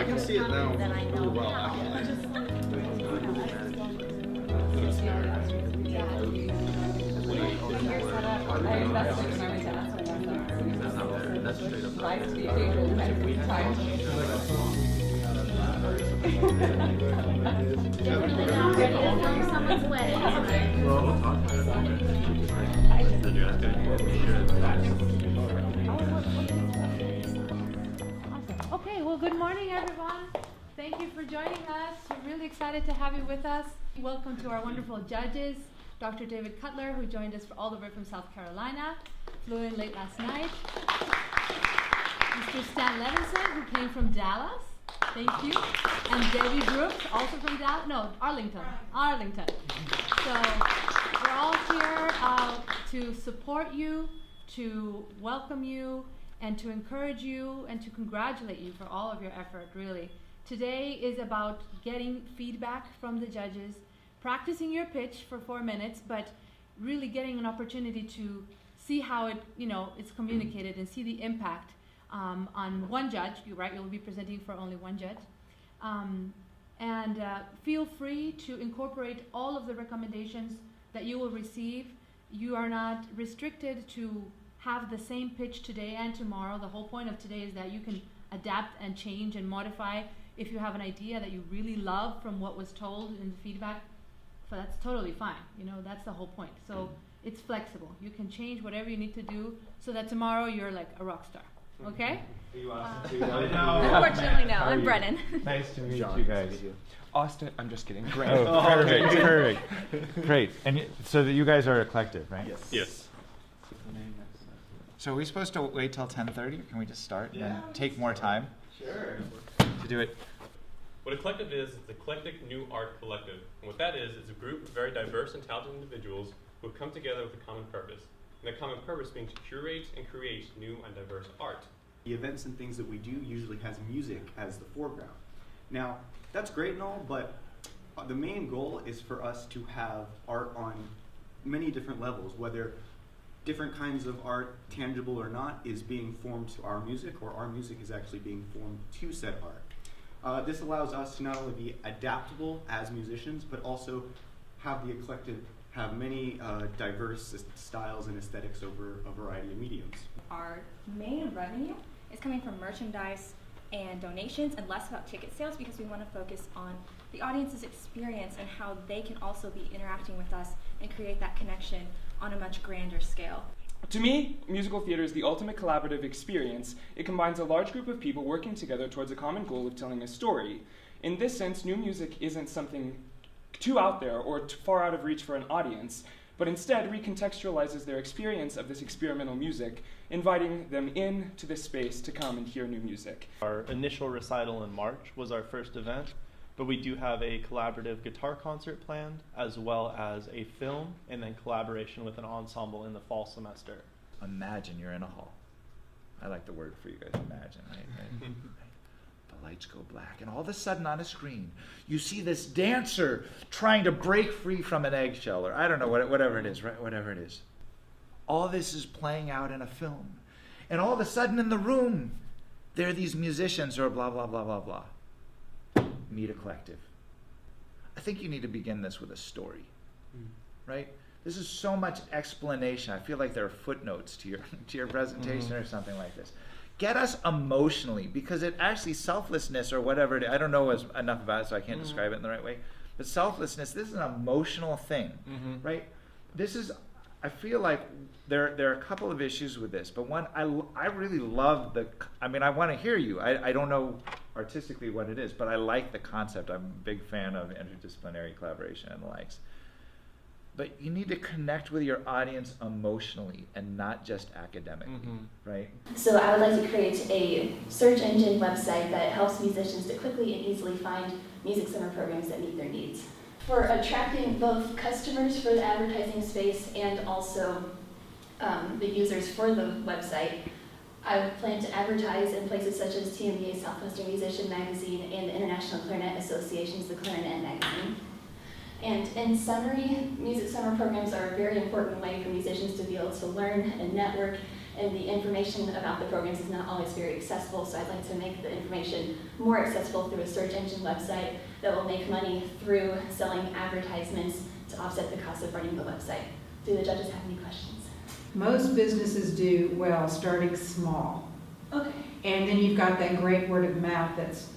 I can see it now that I know really well, how. That's straight up. Someone's wedding. Well, we'll talk about it. Did you ask Awesome. Okay, well, good morning, everyone. Thank you for joining us. We're really excited to have you with us. Welcome to our wonderful judges, Dr. David Cutler, who joined us all the way from South Carolina, flew in late last night. Mr. Stan Levinson, who came from Dallas. Thank you. And Debbie Brooks, also from Dallas. No, Arlington. So we're all here to support you, to welcome you, and to encourage you, and to congratulate you for all of your effort, really. Today is about getting feedback from the judges, practicing your pitch for 4 minutes, but really getting an opportunity to see how it's communicated and see the impact on one judge. You'll be presenting for only one judge. Feel free to incorporate all of the recommendations that you will receive. You are not restricted to have the same pitch today and tomorrow. The whole point of today is that you can adapt and change and modify. If you have an idea that you really love from what was told in the feedback, so that's totally fine. That's the whole point. So it's flexible. You can change whatever you need to do so that tomorrow you're like a rock star. Okay? Are you Austin? Unfortunately, no. I'm Brennan. Nice to meet John, you guys. Austin, I'm just kidding. Great. Oh, perfect. Great. And so that you guys are a collective, right? Yes. So are we supposed to wait till 10:30? Can we just start and take more time? Sure. To do it. What a collective is, it's eclectic new art collective. And what that is, it's a group of very diverse and talented individuals who have come together with a common purpose. And the common purpose being to curate and create new and diverse art. The events and things that we do usually has music as the foreground. Now, that's great and all, but the main goal is for us to have art on many different levels, whether different kinds of art, tangible or not, is being formed to our music, or our music is actually being formed to said art. This allows us to not only be adaptable as musicians, but also have the eclectic, have many diverse styles and aesthetics over a variety of mediums. Our main revenue is coming from merchandise and donations, and less about ticket sales, because we want to focus on the audience's experience and how they can also be interacting with us and create that connection on a much grander scale. To me, musical theater is the ultimate collaborative experience. It combines a large group of people working together towards a common goal of telling a story. In this sense, new music isn't something too out there or too far out of reach for an audience, but instead recontextualizes their experience of this experimental music, inviting them into this space to come and hear new music. Our initial recital in March was our first event, but we do have a collaborative guitar concert planned, as well as a film, and then collaboration with an ensemble in the fall semester. Imagine you're in a hall. I like the word for you guys, imagine, right? The lights go black, and all of a sudden on a screen, you see this dancer trying to break free from an eggshell, or I don't know, whatever it is, right? Whatever it is. All this is playing out in a film. And all of a sudden in the room, there are these musicians or blah, blah, blah, blah, blah. Meet a collective. I think you need to begin this with a story, right? This is so much explanation. I feel like there are footnotes to your presentation or something like this. Get us emotionally, because it actually, selflessness or whatever it is, I don't know enough about it, so I can't describe it in the right way, but selflessness, this is an emotional thing, right? This is, I feel like there are a couple of issues with this, but one, I really love I want to hear you. I don't know artistically what it is, but I like the concept. I'm a big fan of interdisciplinary collaboration and the likes. But you need to connect with your audience emotionally and not just academically, right? So I would like to create a search engine website that helps musicians to quickly and easily find music summer programs that meet their needs. For attracting both customers for the advertising space and also the users for the website, I plan to advertise in places such as TMBA Southwestern Musician Magazine and the International Clarinet Association's The Clarinet Magazine. And in summary, music summer programs are a very important way for musicians to be able to learn and network and the information about the programs is not always very accessible, so I'd like to make the information more accessible through a search engine website that will make money through selling advertisements to offset the cost of running the website. Do the judges have any questions? Most businesses do well starting small. Okay. And then you've got that great word of mouth that's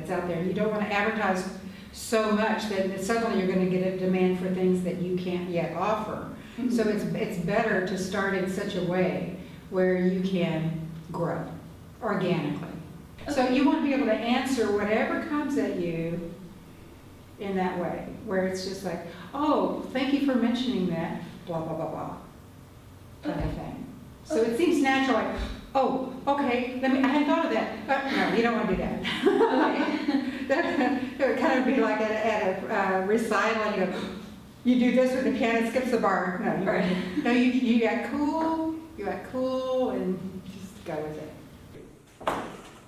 out there. You don't want to advertise so much that suddenly you're going to get a demand for things that you can't yet offer. Mm-hmm. So it's better to start in such a way where you can grow organically. So you want to be able to answer whatever comes at you in that way, where it's just like, oh, thank you for mentioning that, blah, blah, blah, blah, kind of thing. So it seems natural, like, oh, okay, I hadn't thought of that. No, you don't want to do that. It would kind of be like at a recital, and you do this when the piano skips the bar. No, you act cool, and just go with it.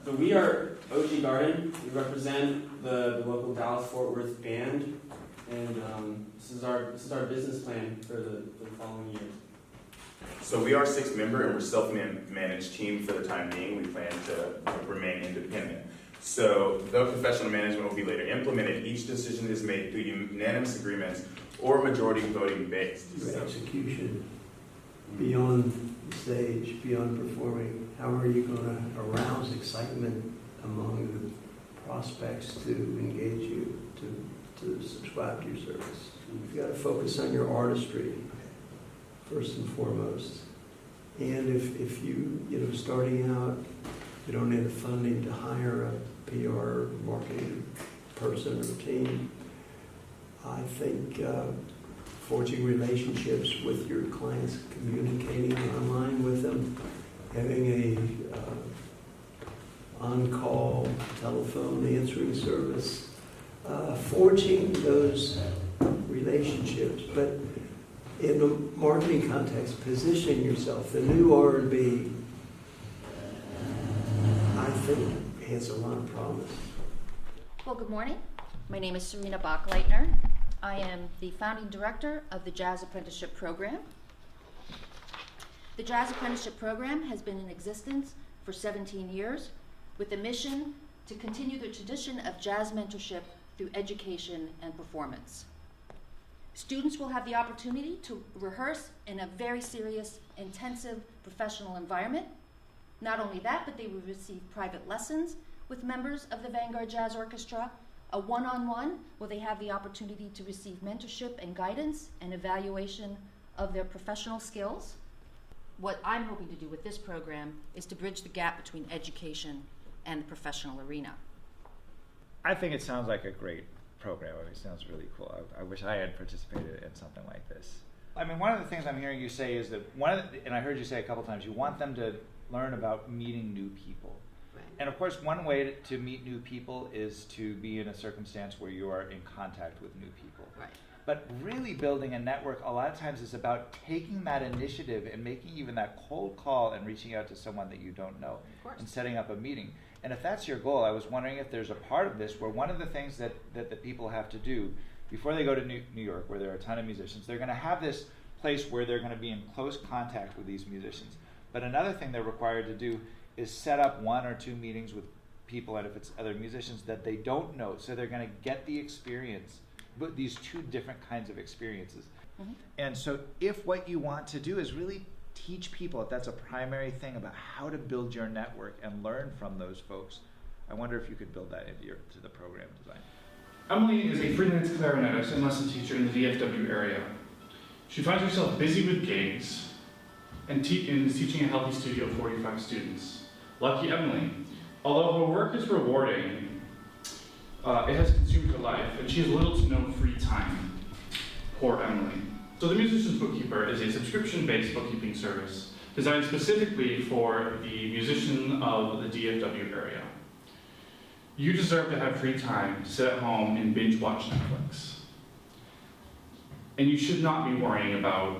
So we are OG Garden. We represent the local Dallas-Fort Worth band, and this is our business plan for the following year. So we are a 6-member and we're self-managed team for the time being. We plan to remain independent. So though professional management will be later implemented, each decision is made through unanimous agreements or majority voting based. Your execution beyond the stage, beyond performing, how are you going to arouse excitement among the prospects to engage you, to subscribe to your service? You've got to focus on your artistry first and foremost. And if you starting out, you don't have the funding to hire a PR marketing person or team, I think forging relationships with your clients, communicating online with them, having a on-call telephone answering service, forging those relationships. But in the marketing context, positioning yourself, the new R&B, I think, has a lot of promise. Well, good morning. My name is Serena Bachleitner. I am the founding director of the Jazz Apprenticeship Program. The Jazz Apprenticeship Program has been in existence for 17 years with the mission to continue the tradition of jazz mentorship through education and performance. Students will have the opportunity to rehearse in a very serious, intensive, professional environment. Not only that, but they will receive private lessons with members of the Vanguard Jazz Orchestra, a one-on-one where they have the opportunity to receive mentorship and guidance and evaluation of their professional skills. What I'm hoping to do with this program is to bridge the gap between education and the professional arena. I think it sounds like a great program. It sounds really cool. I wish I had participated in something like this. I mean, one of the things I'm hearing you say is that and I heard you say a couple times, you want them to learn about meeting new people. Right. And of course, one way to meet new people is to be in a circumstance where you are in contact with new people. Right. But really building a network a lot of times is about taking that initiative and making even that cold call and reaching out to someone that you don't know and setting up a meeting. And if that's your goal, I was wondering if there's a part of this where one of the things that the people have to do before they go to New York, where there are a ton of musicians, they're going to have this place where they're going to be in close contact with these musicians. But another thing they're required to do is set up 1 or 2 meetings with people, and if it's other musicians, that they don't know. So they're going to get the experience, but these 2 different kinds of experiences. Mm-hmm. And so if what you want to do is really teach people, if that's a primary thing, about how to build your network and learn from those folks, I wonder if you could build that into the program design. Emily is a freelance clarinetist and lesson teacher in the DFW area. She finds herself busy with gigs and is teaching a healthy studio of 45 students. Lucky Emily. Although her work is rewarding, it has consumed her life, and she has little to no free time. Poor Emily. So the Musician's Bookkeeper is a subscription-based bookkeeping service designed specifically for the musician of the DFW area. You deserve to have free time to sit at home and binge watch Netflix. And you should not be worrying about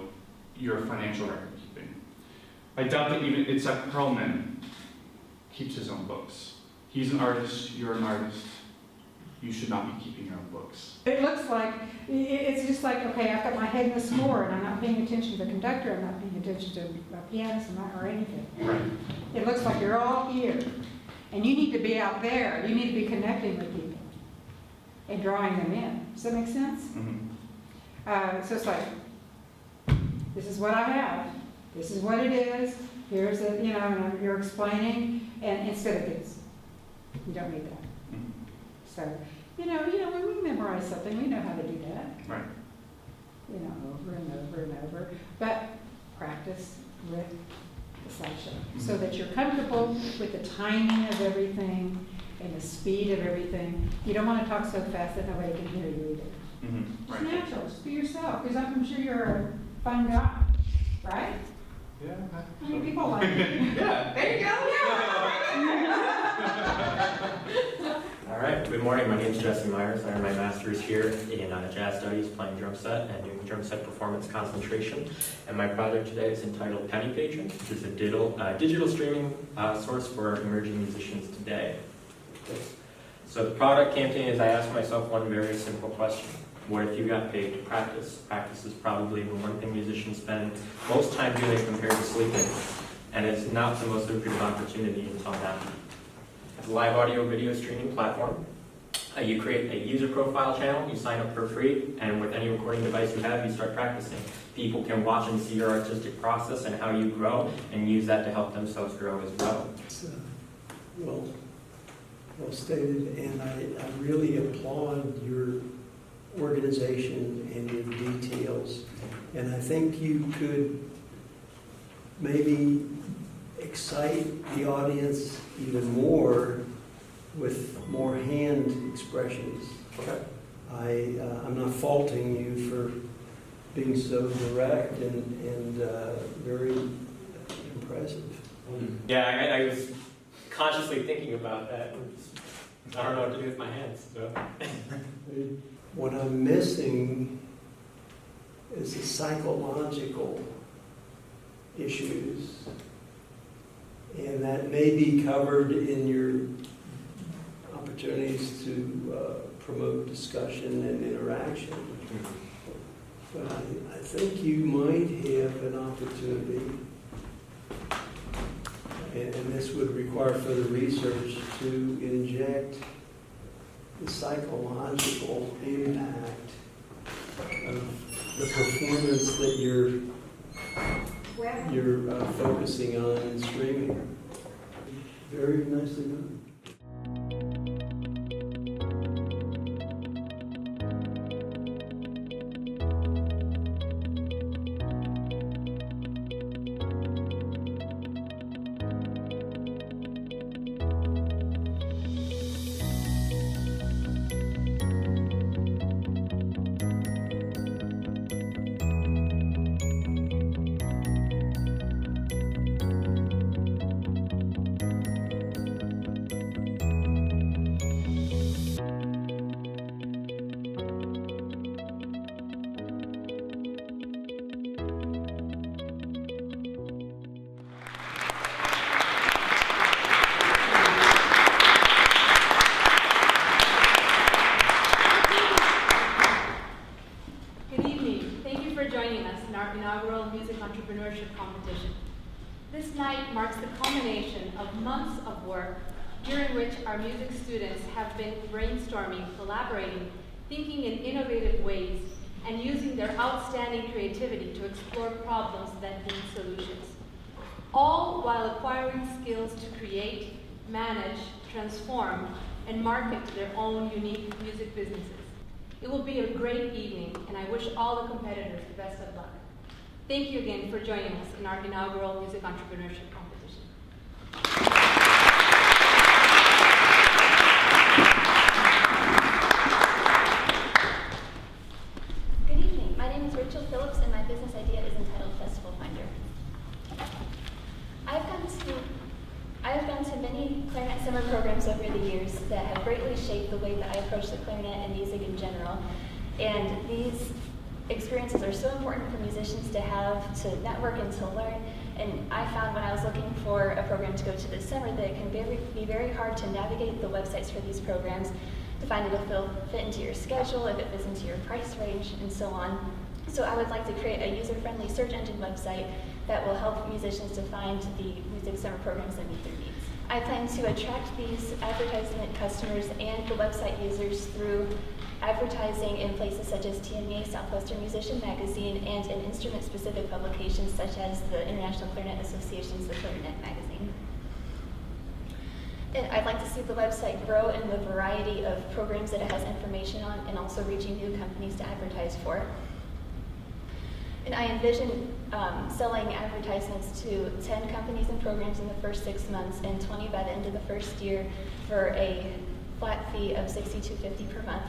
your financial record keeping. I doubt that even Itzhak Perlman keeps his own books. He's an artist, you're an artist. you should not be keeping your own books. It looks like, it's just like, okay, I've got my head in the score and I'm not paying attention to the conductor, I'm not paying attention to a pianist, or anything. Right. It looks like you're all here. And you need to be out there. You need to be connecting with people and drawing them in. Does that make sense? Mm-hmm. So it's like, this is what I have. This is what it is. Here's the, and you're explaining, and instead of this. You don't need that. Mm-hmm. So, when we memorize something, we know how to do that. Right. Over and over and over. But practice with the slideshow so that you're comfortable with the timing of everything and the speed of everything. You don't want to talk so fast that nobody can hear you either. Mm-hmm. It's Right. natural. Just be yourself, because I'm sure you're a fun guy, right? Yeah. How many people like you? Yeah. There you go. All right, good morning. My name is Jesse Myers. I earned my master's here in jazz studies, playing drum set and doing drum set performance concentration. And my project today is entitled Penny Paging, which is a digital streaming source for emerging musicians today. So the product came to me as I asked myself one very simple question. What if you got paid to practice? Practice is probably the one thing musicians spend most time doing compared to sleeping. And it's not the most lucrative opportunity until now. It's a live audio video streaming platform. You create a user profile channel, you sign up for free, and with any recording device you have, you start practicing. People can watch and see your artistic process and how you grow, and use that to help themselves grow as well. It's well stated, and I really applaud your organization and your details. And I think you could maybe excite the audience even more with more hand expressions. Okay. I'm not faulting you for being so direct and very impressive. Yeah, I was consciously thinking about that. I don't know what to do with my hands. So. What I'm missing is the psychological issues, and that may be covered in your opportunities to promote discussion and interaction. But I think you might have an opportunity, and this would require further research, to inject the psychological impact of the performance that you're focusing on in streaming. Very nicely done. Inaugural Music Entrepreneurship Competition. This night marks the culmination of months of work during which our music students have been brainstorming, collaborating, thinking in innovative ways, and using their outstanding creativity to explore problems that need solutions, all while acquiring skills to create, manage, transform, and market their own unique music businesses. It will be a great evening, and I wish all the competitors the best of luck. Thank you again for joining us in our inaugural Music Entrepreneurship Competition. Good evening. My name is Rachel Phillips, and my business idea is entitled Festival Finder. I've gone to many clarinet summer programs over the years that have greatly shaped the way that I approach the clarinet and music in general. And these experiences are so important for musicians to have, to network and to learn. And I found when I was looking for a program to go to this summer that it can be very hard to navigate the websites for these programs to find it'll fit into your schedule, if it fits into your price range, and so on. So I would like to create a user-friendly search engine website that will help musicians to find the music summer programs that meet their needs. I plan to attract these advertisement customers and the website users through advertising in places such as TMA, Southwestern Musician Magazine, and in instrument-specific publications such as the International Clarinet Association's The Clarinet Magazine. And I'd like to see the website grow in the variety of programs that it has information on, and also reaching new companies to advertise for. And I envision selling advertisements to 10 companies and programs in the first 6 months and 20 by the end of the first year for a flat fee of $62.50 per month.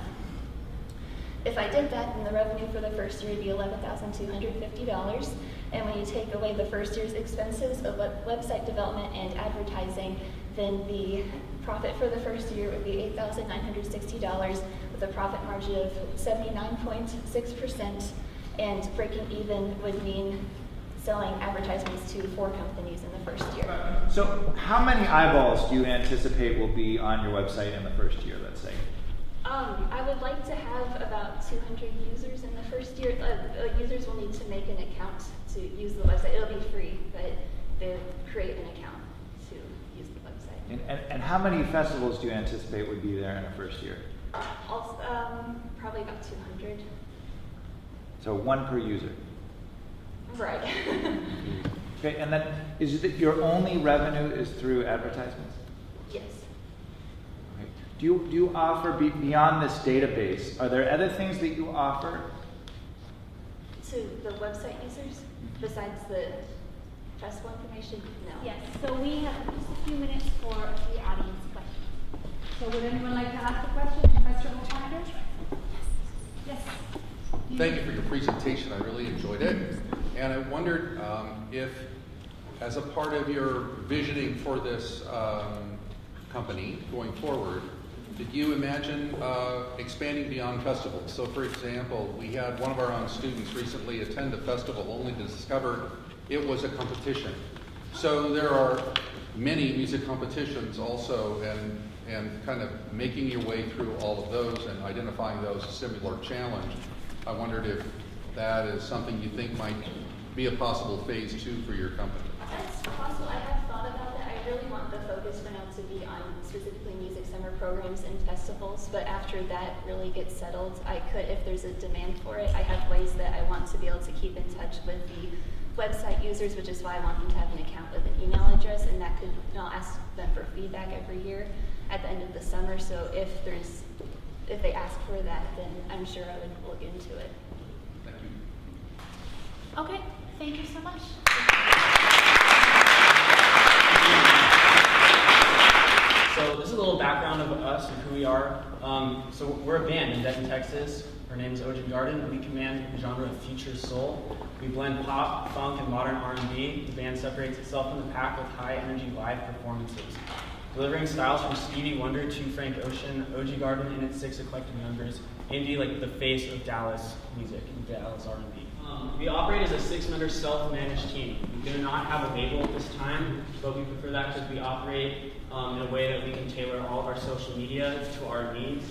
If I did that, then the revenue for the first year would be $11,250. And when you take away the first year's expenses of website development and advertising, then the profit for the first year would be $8,960 with a profit margin of 79.6%. And breaking even would mean selling advertisements to 4 companies in the first year. So how many eyeballs do you anticipate will be on your website in the first year, let's say? I would like to have about 200 users in the first year. Users will need to make an account to use the website. It'll be free, but they'll create an account to use the website. And how many festivals do you anticipate would be there in the first year? Also, probably about 200. So 1 per user. Right. Okay, and then is it your only revenue is through advertisements? Yes. Okay. Do you offer beyond this database? Are there other things that you offer To the website users besides the festival information? No. Yes, so we have just a few minutes for a few audience questions. So would anyone like to ask a question to Festival Finder? Yes. Thank you for your presentation. I really enjoyed it. And I wondered if, as a part of your visioning for this company going forward, did you imagine expanding beyond festivals? So, for example, we had one of our own students recently attend a festival only to discover it was a competition. So there are many music competitions also, and kind of making your way through all of those and identifying those a similar challenge. I wondered if that is something you think might be a possible phase 2 for your company. That's possible. I have thought about that. I really want the focus for now to be on specifically music summer programs and festivals, but after that really gets settled, I could, if there's a demand for it, I have ways that I want to be able to keep in touch with the website users, which is why I want them to have an account with an email address, and that could, I'll ask them for feedback every year at the end of the summer. So if they ask for that, then I'm sure I would look into it. Thank you. Okay, thank you so much. So this is a little background of us and who we are. So we're a band in Denton, Texas. Our name is Ocean Garden, and we command the genre of future soul. We blend pop, funk, and modern R&B. The band separates itself from the pack with high-energy live performances, delivering styles from Stevie Wonder to Frank Ocean, OG Garden and its 6 eclectic members, indie like the face of Dallas music and Dallas R&B. We operate as a 6-member self-managed team. We do not have a label at this time, but we prefer that because we operate in a way that we can tailor all of our social media to our needs.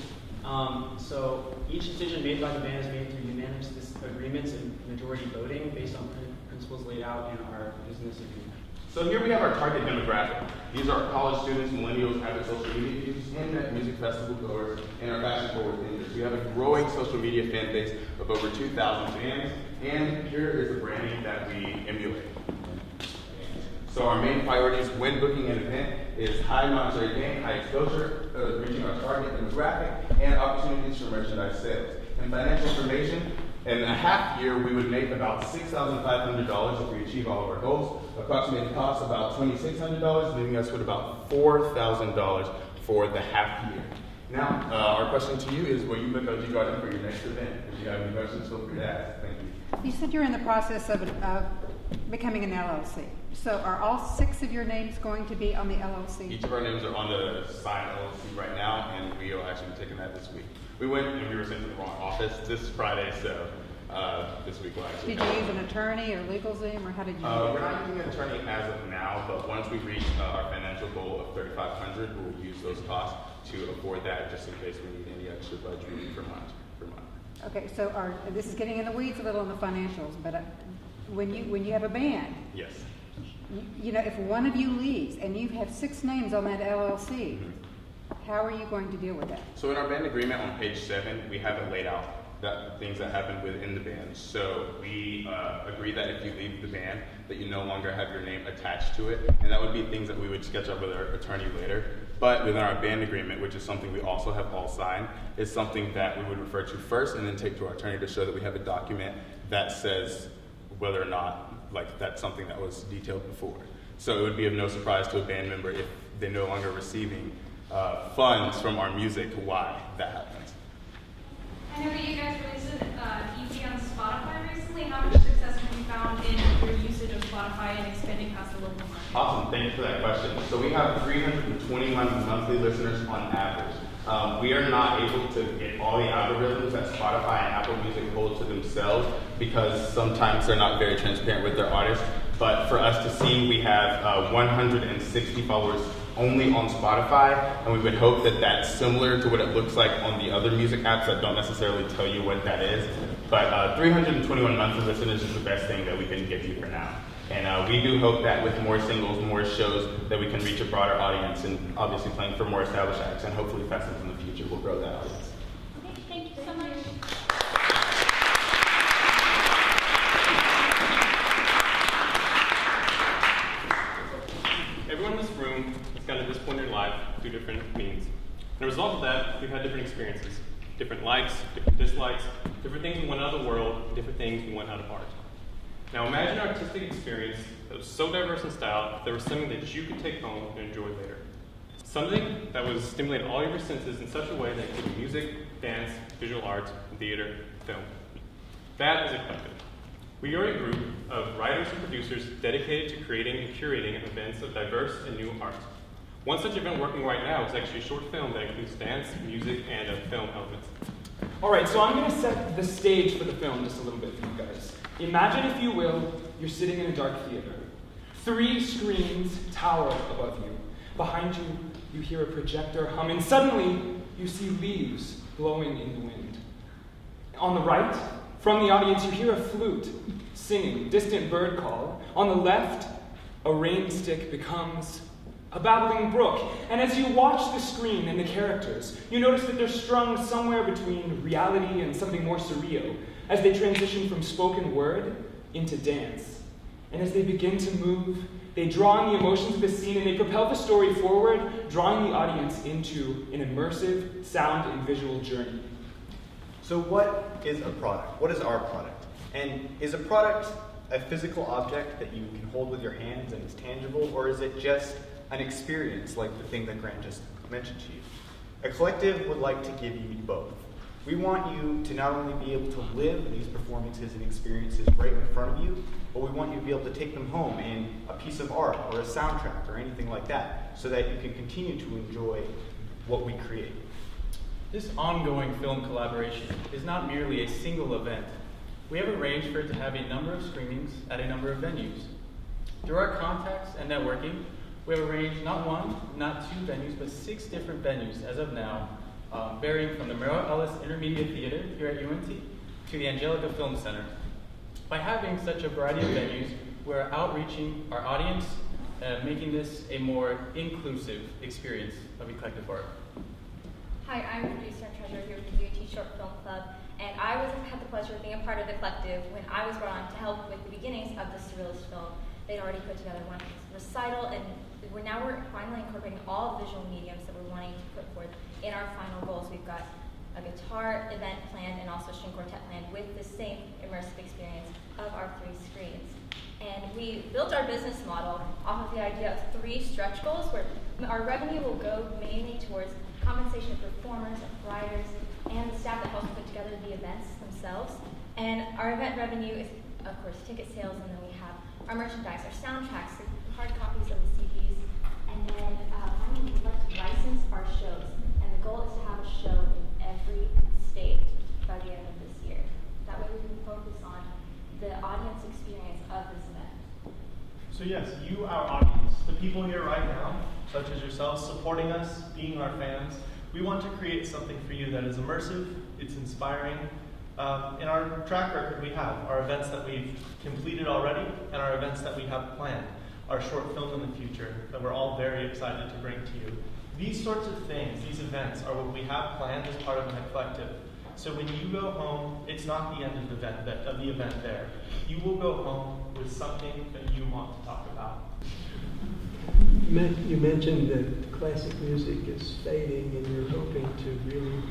So each decision made by the band is made through unanimous agreements and majority voting based on principles laid out in our business agreement. So here we have our target demographic. These are college students, millennials, avid social media users, internet music festival goers, and our fashion-forward thinkers. We have a growing social media fan base of over 2,000 fans, and here is the branding that we emulate. So our main priorities when booking an event is high monetary gain, high exposure, reaching our target demographic, and opportunities for merchandise sales. And financial information, in a half year, we would make about $6,500 if we achieve all of our goals. Approximate cost about $2,600, leaving us with about $4,000 for the half year. Now, our question to you is, will you book OG Garden for your next event? If you have any questions, feel free to ask. Thank you. You said you're in the process of becoming an LLC. So are all 6 of your names going to be on the LLC? Each of our names are on the signed LLC right now, and we are actually taking that this week. We went and we were sent to the wrong office this Friday, so this week we'll actually. Did you use an attorney or LegalZoom, or how did you? We're not using an attorney as of now, but once we reach our financial goal of $3,500, we'll use those costs to afford that, just in case we need any extra budget per month. Okay, so this is getting in the weeds a little on the financials, but when you have a band, yes, you know, if one of you leaves and you have 6 names on that LLC, how are you going to deal with that? So in our band agreement on page 7, we have it laid out, that things that happen within the band. So we agree that if you leave the band, that you no longer have your name attached to it, and that would be things that we would sketch up with our attorney later. But within our band agreement, which is something we also have all signed, is something that we would refer to first and then take to our attorney to show that we have a document that says whether or not that's something that was detailed before. So it would be of no surprise to a band member if they're no longer receiving funds from our music, why that happens. I know that you guys released an EP on Spotify recently. How much success have you found in your usage of Spotify and expanding past the local market? Awesome, thank you for that question. So we have 321 monthly listeners on average. We are not able to get all the algorithms that Spotify and Apple Music hold to themselves because sometimes they're not very transparent with their artists. But for us to see, we have 160 followers only on Spotify, and we would hope that that's similar to what it looks like on the other music apps that don't necessarily tell you what that is. But 321 monthly listeners is the best thing that we can give you for now. And we do hope that with more singles, more shows, that we can reach a broader audience, and obviously playing for more established acts, and hopefully festivals in the future will grow that audience. Okay, thank you so much. Everyone in this room has gotten to this point in their life through different means. And as a result of that, we've had different experiences. Different likes, different dislikes, different things we want out of the world, different things we want out of art. Now imagine an artistic experience that was so diverse in style, there was something that you could take home and enjoy later. Something that was stimulated all your senses in such a way that included music, dance, visual arts, theater, film. That is a collective. We are a group of writers and producers dedicated to creating and curating events of diverse and new art. One such event working right now is actually a short film that includes dance, music, and film elements. All right, so I'm going to set the stage for the film just a little bit for you guys. Imagine, if you will, you're sitting in a dark theater. 3 screens tower above you. Behind you, you hear a projector hum, and suddenly, you see leaves blowing in the wind. On the right, from the audience, you hear a flute singing distant bird call. On the left, a rain stick becomes a babbling brook. And as you watch the screen and the characters, you notice that they're strung somewhere between reality and something more surreal, as they transition from spoken word into dance. And as they begin to move, they draw on the emotions of the scene and they propel the story forward, drawing the audience into an immersive sound and visual journey. So what is a product? What is our product? And is a product a physical object that you can hold with your hands and is tangible, or is it just an experience like the thing that Grant just mentioned to you? A collective would like to give you both. We want you to not only be able to live these performances and experiences right in front of you, but we want you to be able to take them home in a piece of art or a soundtrack or anything like that, so that you can continue to enjoy what we create. This ongoing film collaboration is not merely a single event. We have arranged for it to have a number of screenings at a number of venues. Through our contacts and networking, we have arranged not 1, not 2 venues, but 6 different venues as of now, varying from the Merrill Ellis Intermediate Theater here at UNT to the Angelica Film Center. By having such a variety of venues, we're outreaching our audience, making this a more inclusive experience of eclectic art. Hi, I'm producer and treasurer here with the UNT Short Film Club, and I had the pleasure of being a part of the collective when I was brought on to help with the beginnings of the Surrealist film. They'd already put together one recital, and we're finally incorporating all the visual mediums that we're wanting to put forth in our final goals. We've got a guitar event planned and also string quartet planned with the same immersive experience of our 3 screens. And we built our business model off of the idea of 3 stretch goals, where our revenue will go mainly towards compensation of performers, of writers, and the staff that helps put together the events themselves. And our event revenue is, of course, ticket sales, and then we have our merchandise, our soundtracks, the hard copies of the CDs, and then finally we'd like to license our shows. And the goal is to have a show in every state by the end of this year. That way we can supporting us, being our fans. We want to create something for you that is immersive, it's inspiring. In our track record we have our events that we've completed already and our events that we have planned, our short film in the future that we're all very excited to bring to you. These sorts of things, these events, are what we have planned as part of my collective. So when you go home, it's not the end of the event there. You will go home with something that you want to talk about. You mentioned that classic music is fading, and you're hoping to really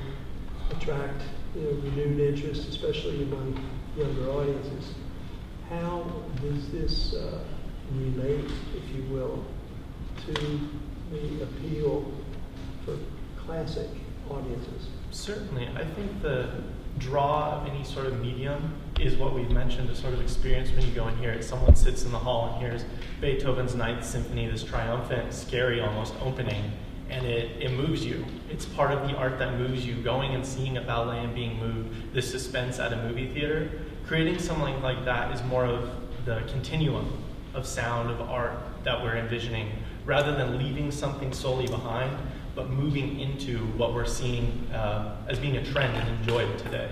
attract renewed interest, especially among younger audiences. How does this relate, if you will, to the appeal for classic audiences? Certainly. I think the draw of any sort of medium is what we've mentioned, the sort of experience when you go in here. Someone sits in the hall and hears Beethoven's Ninth Symphony, this triumphant, scary almost opening, and it moves you. It's part of the art that moves you. Going and seeing a ballet and being moved, the suspense at a movie theater, creating something like that is more of the continuum of sound, of art that we're envisioning, rather than leaving something solely behind, but moving into what we're seeing as being a trend and enjoyed today.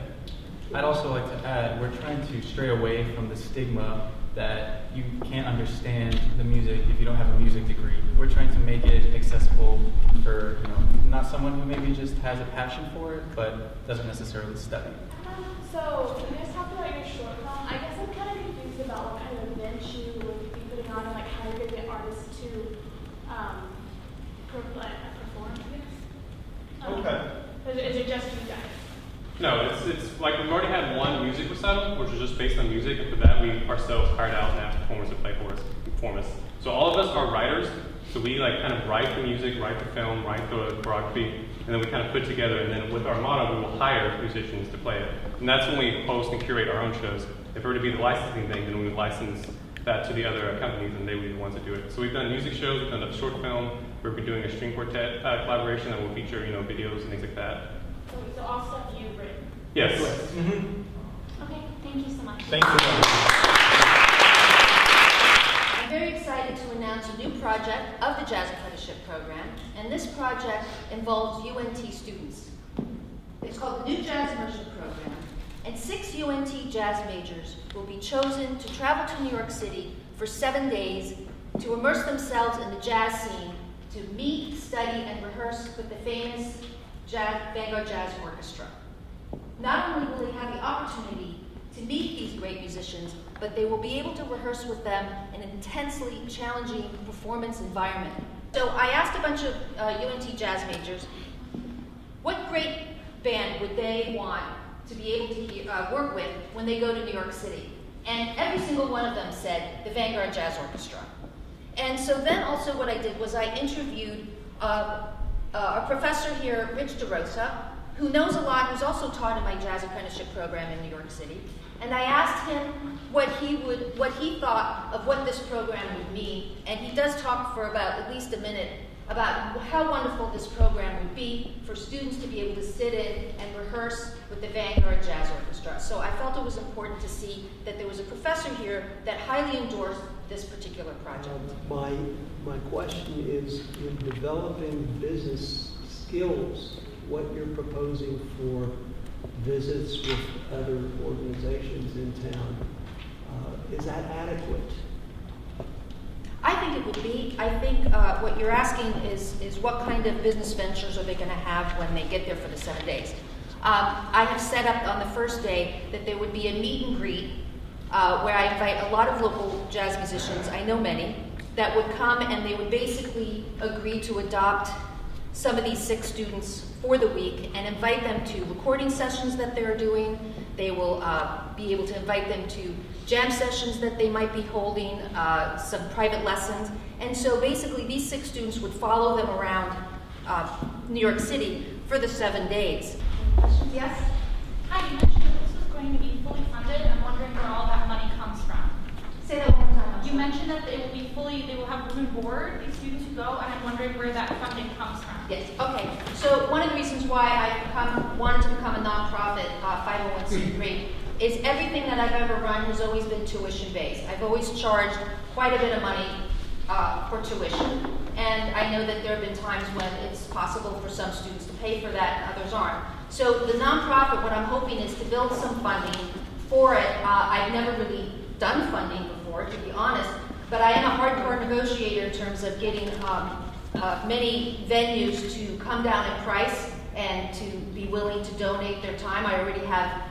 I'd also like to add, we're trying to stray away from the stigma that you can't understand the music if you don't have a music degree. We're trying to make it accessible for not someone who maybe just has a passion for it, but doesn't necessarily study. So you guys talked about your short film. I guess I'm kind of confused about what kind of events you would be putting on and like how you're going to get artists to perform, I guess. Okay. Is it just you guys? No, it's like we've already had one music recital, which was just based on music, and for that we ourselves hired out and have performers to play for us, perform us. So all of us are writers, so we like kind of write the music, write the film, write the choreography, and then we kind of put together, and then with our motto, we will hire musicians to play it. And that's when we host and curate our own shows. If it were to be the licensing thing, then we would license that to the other companies, and they would be the ones that do it. So we've done music shows, we've done a short film, we've been doing a string quartet collaboration that will feature videos and things like that. So all stuff you've written? Yes. Okay, thank you so much. Thank you. I'm very excited to announce a new project of the Jazz Apprenticeship Program, and this project involves UNT students. It's called the New Jazz Immersive Program, and 6 UNT jazz majors will be chosen to travel to New York City for 7 days to immerse themselves in the jazz scene, to meet, study, and rehearse with the famous Vanguard Jazz Orchestra. Not only will they have the opportunity to meet these great musicians, but they will be able to rehearse with them in an intensely challenging performance environment. So I asked a bunch of UNT jazz majors, what great band would they want to be able to work with when they go to New York City? And every single one of them said the Vanguard Jazz Orchestra. And so then also what I did was I interviewed a professor here, Rich DeRosa, who knows a lot, who's also taught in my jazz apprenticeship program in New York City. And I asked him what he thought of what this program would mean. And he does talk for about at least a minute about how wonderful this program would be for students to be able to sit in and rehearse with the Vanguard Jazz Orchestra. So I felt it was important to see that there was a professor here that highly endorsed this particular project. My question is, in developing business skills, what you're proposing for visits with other organizations in town, is that adequate? I think it would be. I think what you're asking is what kind of business ventures are they going to have when they get there for the 7 days. I have set up on the first day that there would be a meet and greet where I invite a lot of local jazz musicians, I know many, that would come and they would basically agree to adopt some of these 6 students for the week and invite them to recording sessions that they're doing. They will be able to invite them to jam sessions that they might be holding, some private lessons. And so basically these 6 students would follow them around New York City for the 7 days. Yes? Hi, you mentioned that this was going to be fully funded. I'm wondering where all that money comes from. Say that one more time. You mentioned that they will have room and board, these students who go, and I'm wondering where that funding comes from. Yes, okay. So one of the reasons why I wanted to become a nonprofit 501c3 is everything that I've ever run has always been tuition-based. I've always charged quite a bit of money for tuition. And I know that there have been times when it's possible for some students to pay for that and others aren't. So the nonprofit, what I'm hoping is to build some funding for it. I've never really done funding before, to be honest, but I am a hardcore negotiator in terms of getting many venues to come down in price and to be willing to donate their time. I already have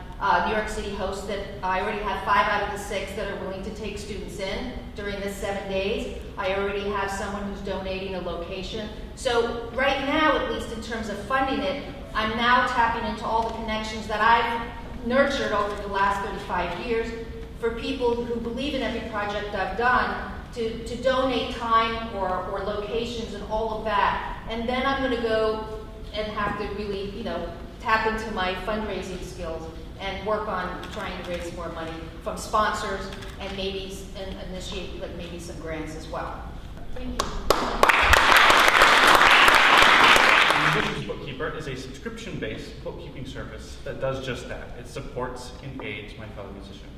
New York City hosts that I already have 5 out of the 6 that are willing to take students in during this 7 days. I already have someone who's donating a location. So right now, at least in terms of funding it, I'm now tapping into all the connections that I've nurtured over the last 35 years for people who believe in every project I've done to donate time or locations and all of that. And then I'm going to go and have to really, tap into my fundraising skills and work on trying to raise more money from sponsors and maybe initiate maybe some grants as well. Thank you. Musician's Bookkeeper is a subscription-based bookkeeping service that does just that. It supports and aids my fellow musician.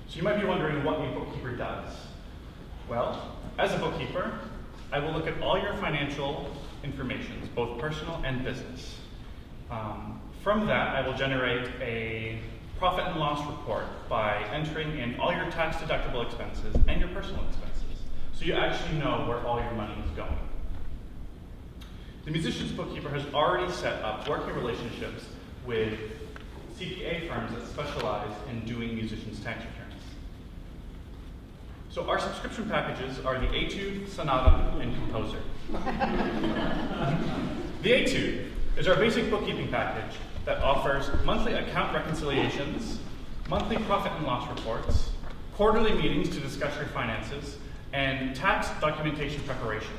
So you might be wondering what a bookkeeper does. Well, as a bookkeeper, I will look at all your financial information, both personal and business. From that, I will generate a profit and loss report by entering in all your tax-deductible expenses and your personal expenses, so you actually know where all your money is going. The Musician's Bookkeeper has already set up working relationships with CPA firms that specialize in doing musicians' tax returns. So our subscription packages are the Etude, Sonata, and Composer. The Etude is our basic bookkeeping package that offers monthly account reconciliations, monthly profit and loss reports, quarterly meetings to discuss your finances, and tax documentation preparation.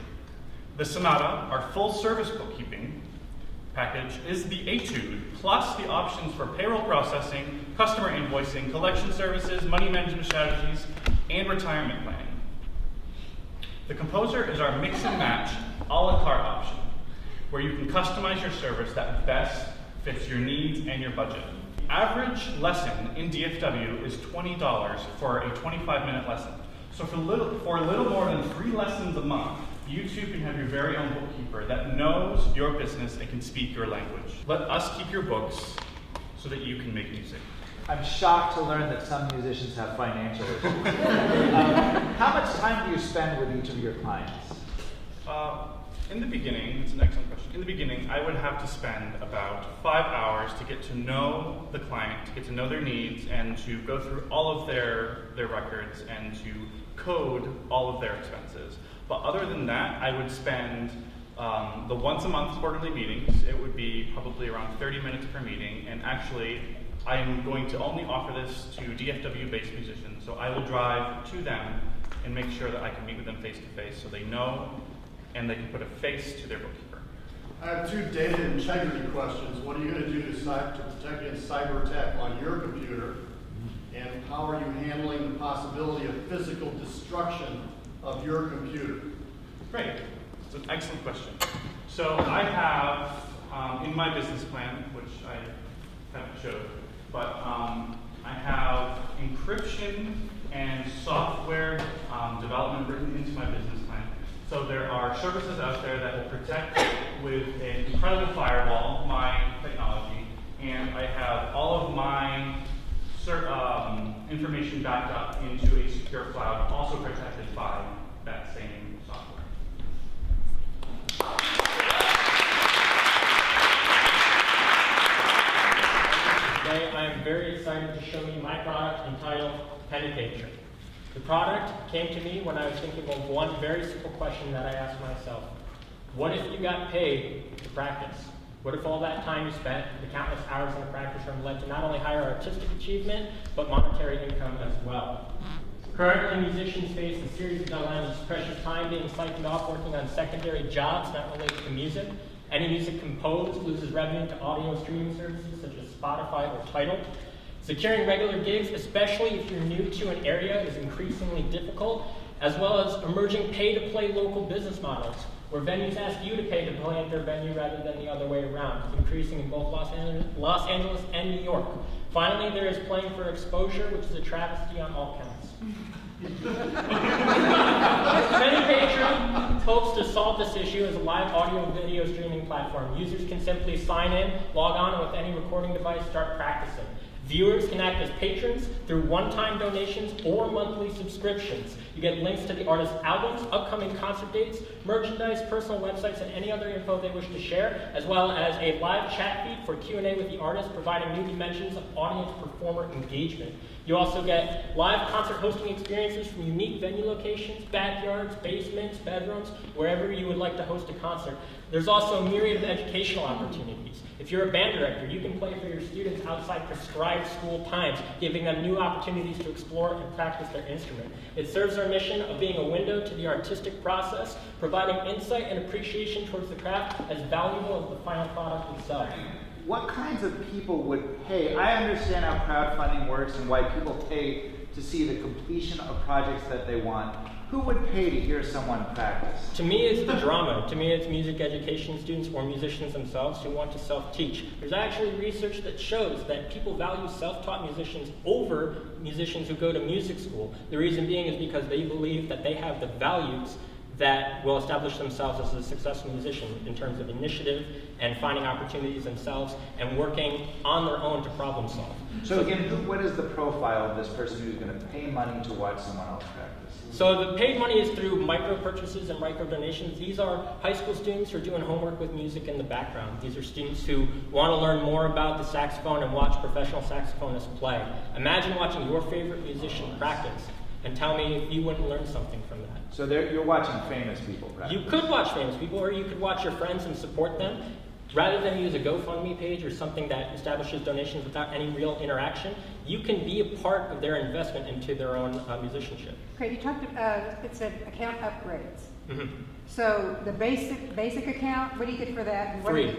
The Sonata, our full-service bookkeeping package, is the Etude, plus the options for payroll processing, customer invoicing, collection services, money management strategies, and retirement planning. The Composer is our mix and match a la carte option, where you can customize your service that best fits your needs and your budget. Average lesson in DFW is $20 for a 25-minute lesson. So for a little more than 3 lessons a month, you too can have your very own bookkeeper that knows your business and can speak your language. Let us keep your books so that you can make music. I'm shocked to learn that some musicians have financial issues. How much time do you spend with each of your clients? In the beginning, it's an excellent question. In the beginning, I would have to spend about 5 hours to get to know the client, to get to know their needs, and to go through all of their records and to code all of their expenses. But other than that, I would spend the once a month quarterly meetings. It would be probably around 30 minutes per meeting, and actually, I am going to only offer this to DFW-based musicians, so I will drive to them and make sure that I can meet with them face-to-face so they know and they can put a face to their bookkeeper. I have 2 data integrity questions. What are you going to do to protect against cyber attack on your computer? And how are you handling the possibility of physical destruction of your computer? Great. It's an excellent question. So I have, in my business plan, which I haven't showed, but I have encryption and software development written into my business plan. So there are services out there that will protect with an incredible firewall my technology, and I have all of my information backed up into a secure cloud, also protected by that same software. Today I am very excited to show you my product entitled Penny Pager. The product came to me when I was thinking of one very simple question that I asked myself. What if you got paid to practice? What if all that time you spent, the countless hours in the practice room, led to not only higher artistic achievement, but monetary income as well? Currently, musicians face a series of dilemmas, precious time being siphoned off working on secondary jobs not related to music. Any music composed loses revenue to audio streaming services such as Spotify or Tidal. Securing regular gigs, especially if you're new to an area, is increasingly difficult, as well as emerging pay-to-play local business models, where venues ask you to pay to play at their venue rather than the other way around, increasing in both Los Angeles and New York. Finally, there is playing for exposure, which is a travesty on all counts. Pennypatron hopes to solve this issue as a live audio and video streaming platform. Users can simply sign in, log on, and with any recording device, start practicing. Viewers can act as patrons through one-time donations or monthly subscriptions. You get links to the artist's albums, upcoming concert dates, merchandise, personal websites, and any other info they wish to share, as well as a live chat feed for Q&A with the artist, providing new dimensions of audience-performer engagement. You also get live concert hosting experiences from unique venue locations, backyards, basements, bedrooms, wherever you would like to host a concert. There's also a myriad of educational opportunities. If you're a band director, you can play for your students outside prescribed school times, giving them new opportunities to explore and practice their instrument. It serves our mission of being a window to the artistic process, providing insight and appreciation towards the craft as valuable as the final product itself. What kinds of people would pay? I understand how crowdfunding works and why people pay to see the completion of projects that they want. Who would pay to hear someone practice? To me, it's the drama. To me, it's music education students or musicians themselves who want to self-teach. There's actually research that shows that people value self-taught musicians over musicians who go to music school. The reason being is because they believe that they have the values that will establish themselves as a successful musician in terms of initiative and finding opportunities themselves and working on their own to problem solve. So again, what is the profile of this person who's going to pay money to watch someone else practice? So the paid money is through micro purchases and micro donations. These are high school students who are doing homework with music in the background. These are students who want to learn more about the saxophone and watch professional saxophonists play. Imagine watching your favorite musician practice and tell me if you wouldn't learn something from that. So you're watching famous people practice. You could watch famous people, or you could watch your friends and support them. Rather than use a GoFundMe page or something that establishes donations without any real interaction, you can be a part of their investment into their own musicianship. Okay, you talked about, it said account upgrades. Mm-hmm. So the basic account, what do you get for that? And what Free.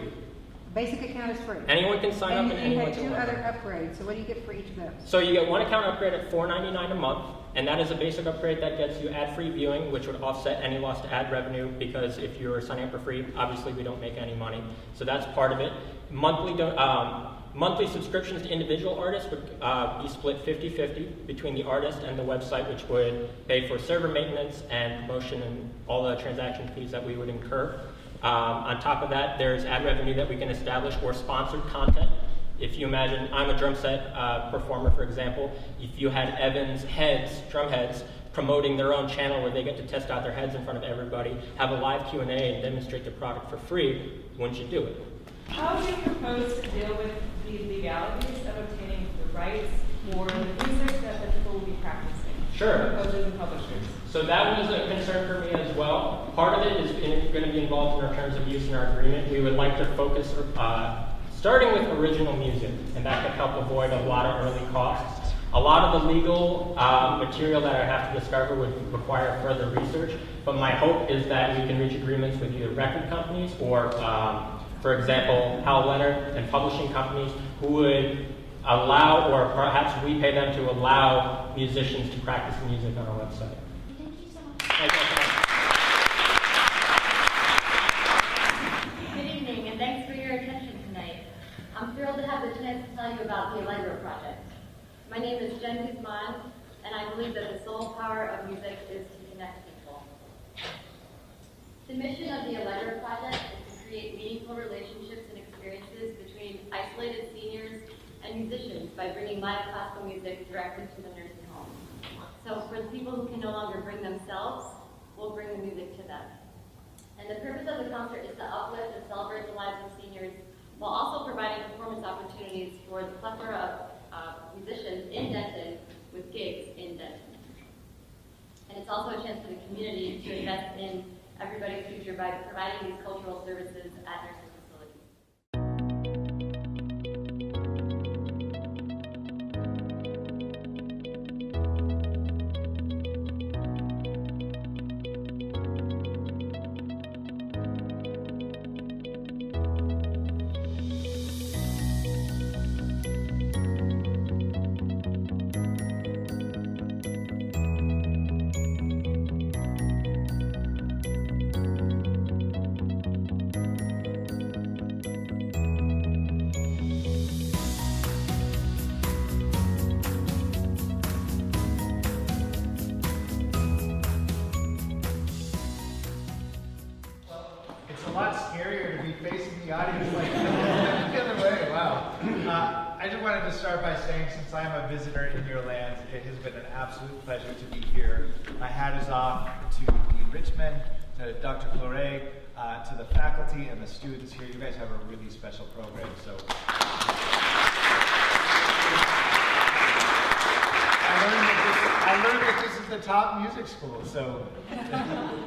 Basic account is free. Anyone can sign up and anyone can you had two learn. other upgrades, so what do you get for each of those? So you get one account upgrade at $4.99 a month, and that is a basic upgrade that gets you ad-free viewing, which would offset any lost ad revenue, because if you're signing up for free, obviously we don't make any money. So that's part of it. Monthly subscriptions to individual artists would be split 50-50 between the artist and the website, which would pay for server maintenance and promotion and all the transaction fees that we would incur. On top of that, there's ad revenue that we can establish or sponsored content. If you imagine, I'm a drum set performer, for example. If you had Evan's drum heads, promoting their own channel where they get to test out their heads in front of everybody, have a live Q&A and demonstrate their product for free, wouldn't you do it? How do you propose to deal with the legalities of obtaining the rights for the music that the people will be practicing? Sure. Composers and publishers. So that was a concern for me as well. Part of it is going to be involved in our terms of use in our agreement. We would like to focus starting with original music, and that could help avoid a lot of early costs. A lot of the legal material that I have to discover would require further research, but my hope is that we can reach agreements with either record companies or, for example, Hal Leonard and publishing companies who would allow, or perhaps we pay them to allow musicians to practice music on our website. Thank you so much. Thank you. Good evening, and thanks for your attention tonight. I'm thrilled to have the chance to tell you about the Allegro Project. My name is Jen Guzman, and I believe that the sole power of music is to connect people. The mission of the Allegro Project is to create meaningful relationships and experiences between isolated seniors and musicians by bringing live classical music directly to the nursing home. So for the people who can no longer bring themselves, we'll bring the music to them. And the purpose of the concert is to uplift and celebrate the lives of seniors while also providing performance opportunities for the plethora of musicians in Denton with gigs in Denton. And it's also a chance for the community to invest in everybody's future by providing these cultural services at nursing facing the audience like the other way. Wow. I just wanted to start by saying, since I am a visitor in your land, it has been an absolute pleasure to be here. My hat is off to Dean Richmond, to Dr. Claure, to the faculty and the students here. You guys have a really special program. So I learned that this is the top music school, so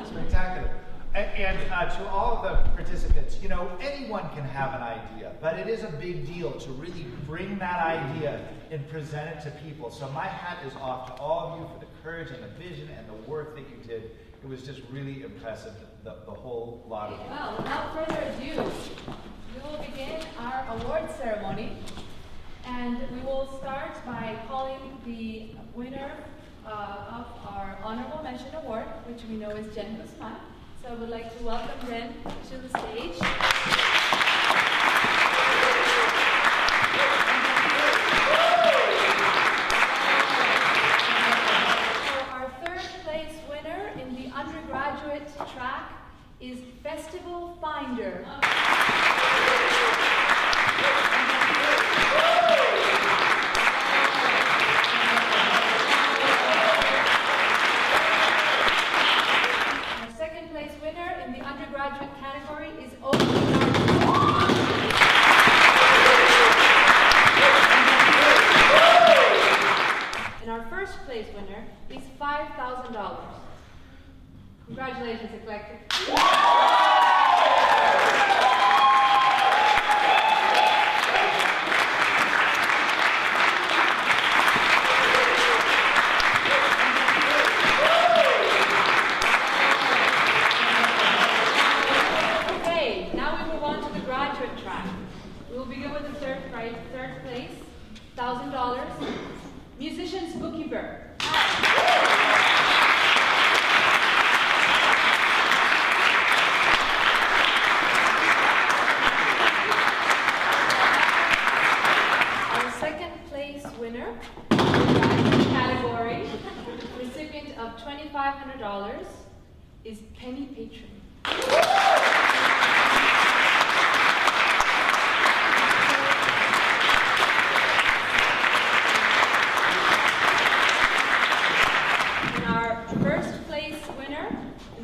spectacular. And to all of the participants, you know, anyone can have an idea, but it is a big deal to really bring that idea and present it to people. So my hat is off to all of you for the courage and the vision and the work that you did. It was just really impressive, the whole lot of it. Well, without further ado, we will begin our award ceremony. And we will start by calling the winner of our Honorable Mention Award, which we know is Jen Guzman. So I would like to welcome Jen to the stage. So our third place winner in the undergraduate track is Festival Finder. Undergraduate category is OG and our first place winner is $5,000. Congratulations, Eclectic. $1,000. Musician's Bookkeeper. Our second place winner in the category, recipient of $2,500, is Penny Patron.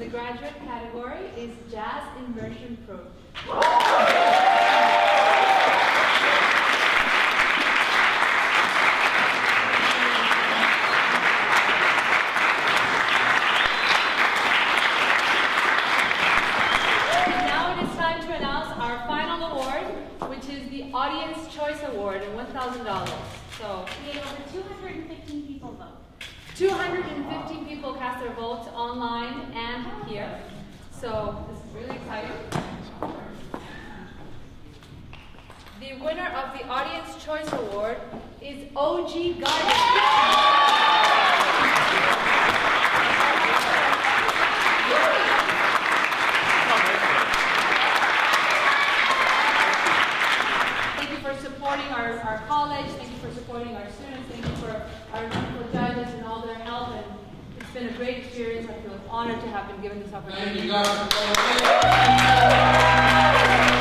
Graduate category is Jazz Immersion Program. Now it is time to announce our final award, which is the Audience Choice Award and $1,000. So we had over 215 people vote. 215 people cast their votes online and here. So this is really exciting. The winner of the Audience Choice Award is OG Garden. Thank you for supporting our college. Thank you for supporting our students. Thank you for our wonderful judges and all their help. And it's been a great experience. I feel honored to have been given this opportunity. Thank you, Dr.